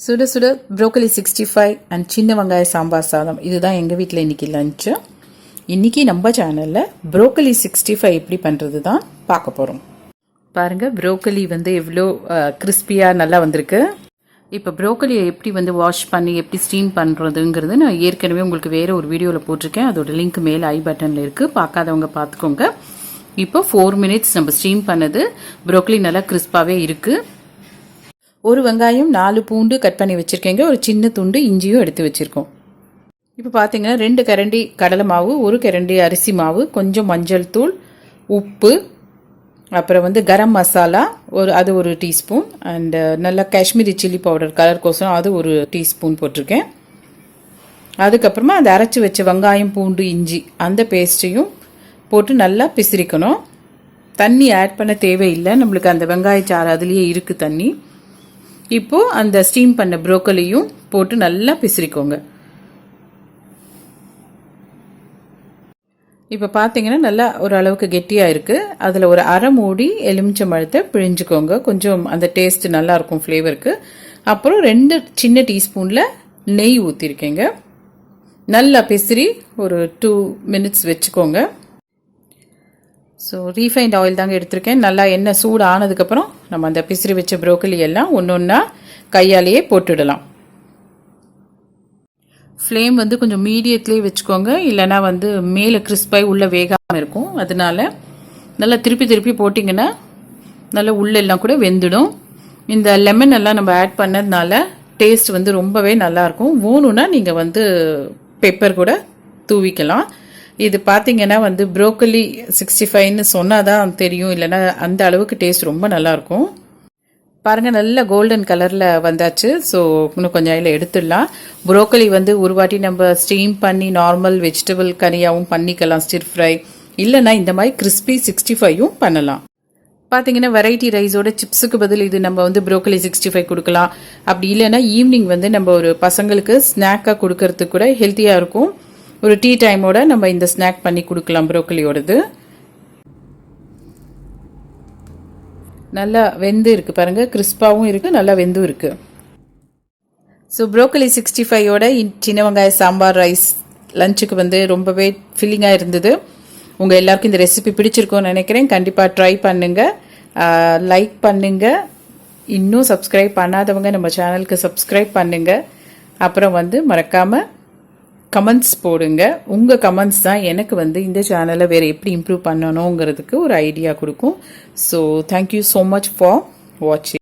சுட சுட broccoli65 and சின்ன வெங்காய சாம்பார் சாதம் இதுதான் எங்கள் வீட்டில் இன்றைக்கி லஞ்சு. இன்றைக்கி நம்ம சேனலில் broccoli65 எப்படி பண்ணுறது தான் பார்க்க போகிறோம். பாருங்கள், ப்ரோக்கலி வந்து எவ்வளோ கிறிஸ்பியாக நல்லா வந்திருக்கு. இப்போ ப்ரோக்கலியை எப்படி வந்து வாஷ் பண்ணி எப்படி ஸ்டீம் பண்ணுறதுங்கிறது நான் ஏற்கனவே உங்களுக்கு வேறு ஒரு வீடியோவில் போட்டிருக்கேன். அதோட லிங்க் மேலே ஐ பட்டனில் இருக்குது, பார்க்காதவங்க பார்த்துக்கோங்க. இப்போ 4 மினிட்ஸ் நம்ம ஸ்டீம் பண்ணது ப்ரோக்கலி நல்லா கிறிஸ்பாகவே இருக்குது. ஒரு வெங்காயம் 4 பூண்டு கட் பண்ணி வச்சுருக்கேங்க. ஒரு சின்ன துண்டு இஞ்சியும் எடுத்து வச்சுருக்கோம். இப்போ பார்த்தீங்கன்னா 2 கரண்டி கடலை மாவு, 1 கரண்டி அரிசி மாவு, கொஞ்சம் மஞ்சள் தூள், உப்பு, அப்புறம் வந்து கரம் மசாலா அது ஒரு டீஸ்பூன், அண்டு நல்லா காஷ்மீரி சில்லி பவுடர் கலர் கோசம் அது ஒரு டீஸ்பூன் போட்டிருக்கேன். அதுக்கப்புறமா அந்த அரைச்சி வச்ச வெங்காயம் பூண்டு இஞ்சி அந்த பேஸ்ட்டையும் போட்டு நல்லா பிசிறிக்கணும். தண்ணி ஆட் பண்ண தேவையில்லை, நம்மளுக்கு அந்த வெங்காய சாறு அதுலேயே இருக்குது தண்ணி. இப்போது அந்த ஸ்டீம் பண்ண ப்ரோக்கலியும் போட்டு நல்லா பிசிறிக்கோங்க. இப்போ பார்த்தீங்கன்னா நல்லா ஓரளவுக்கு கெட்டியாக இருக்குது. அதில் ஒரு அரை மூடி எலுமிச்சம்பழத்தை பிழிஞ்சுக்கோங்க. கொஞ்சம் அந்த டேஸ்ட் நல்லாயிருக்கும் ஃப்ளேவருக்கு. அப்புறம் 2 சின்ன டீஸ்பூனில் நெய் ஊற்றிருக்கேங்க. நல்லா பிசிறி ஒரு 2 மினிட்ஸ் வச்சுக்கோங்க. ஸோ ரீஃபைண்ட் ஆயில் தாங்க எடுத்திருக்கேன். நல்லா எண்ணெய் சூடு ஆனதுக்கப்புறம் நம்ம அந்த பிசிறி வச்ச ப்ரோக்கலி எல்லாம் ஒன்று ஒன்றா கையாலேயே போட்டுடலாம். ஃப்ளேம் வந்து கொஞ்சம் மீடியத்துலேயே வச்சுக்கோங்க, இல்லைனா வந்து மேலே கிறிஸ்பாய் உள்ளே வேகாமல் இருக்கும். அதனால நல்லா திருப்பி திருப்பி போட்டிங்கன்னா நல்லா உள்ளெல்லாம் கூட வெந்துடும். இந்த லெமன் எல்லாம் நம்ம ஆட் பண்ணதுனால டேஸ்ட் வந்து ரொம்பவே நல்லாயிருக்கும். வேணும்னா நீங்கள் வந்து பெப்பர் கூட தூவிக்கலாம். இது பார்த்தீங்கன்னா வந்து broccoli65ன்னு சொன்னால் தான் தெரியும், இல்லைனா அந்த அளவுக்கு டேஸ்ட் ரொம்ப நல்லாயிருக்கும். பாருங்கள், நல்ல கோல்டன் கலரில் வந்தாச்சு. ஸோ இன்னும் கொஞ்சம் அதில் எடுத்துடலாம். ப்ரோக்கலி வந்து ஒரு வாட்டி நம்ம ஸ்டீம் பண்ணி நார்மல் வெஜிடபிள் கறியாகவும் பண்ணிக்கலாம், ஸ்டிர் ஃப்ரை, இல்லைனா இந்த மாதிரி கிறிஸ்பி 65யும் பண்ணலாம். பார்த்தீங்கன்னா வெரைட்டி ரைஸோட சிப்ஸுக்கு பதில் இது நம்ம வந்து broccoli65 கொடுக்கலாம். அப்படி இல்லைன்னா ஈவினிங் வந்து நம்ம ஒரு பசங்களுக்கு ஸ்நாக்காக கொடுக்கறதுக்கு கூட ஹெல்த்தியாக இருக்கும். ஒரு டீ டைமோட நம்ம இந்த ஸ்நாக் பண்ணி கொடுக்கலாம். ப்ரோக்கலியோடது நல்லா வெந்து இருக்குது பாருங்கள், கிறிஸ்பாகவும் இருக்குது, நல்லா வெந்தும் இருக்குது. ஸோ broccoli65யோட சின்ன வெங்காய சாம்பார் ரைஸ் லஞ்சுக்கு வந்து ரொம்பவே ஃபில்லிங்காக இருந்தது. உங்கள் எல்லாருக்கும் இந்த ரெசிபி பிடிச்சிருக்கும்னு நினைக்கிறேன். கண்டிப்பாக ட்ரை பண்ணுங்கள், லைக் பண்ணுங்கள். இன்னும் சப்ஸ்கிரைப் பண்ணாதவங்க நம்ம சேனலுக்கு சப்ஸ்கிரைப் பண்ணுங்கள். அப்புறம் வந்து மறக்காமல் கமெண்ட்ஸ் போடுங்க. உங்கள் கமெண்ட்ஸ் தான் எனக்கு வந்து இந்த சேனலை வேறு எப்படி இம்ப்ரூவ் பண்ணணுங்கிறதுக்கு ஒரு ஐடியா கொடுக்கும். So thank you so much for வாட்சிங்.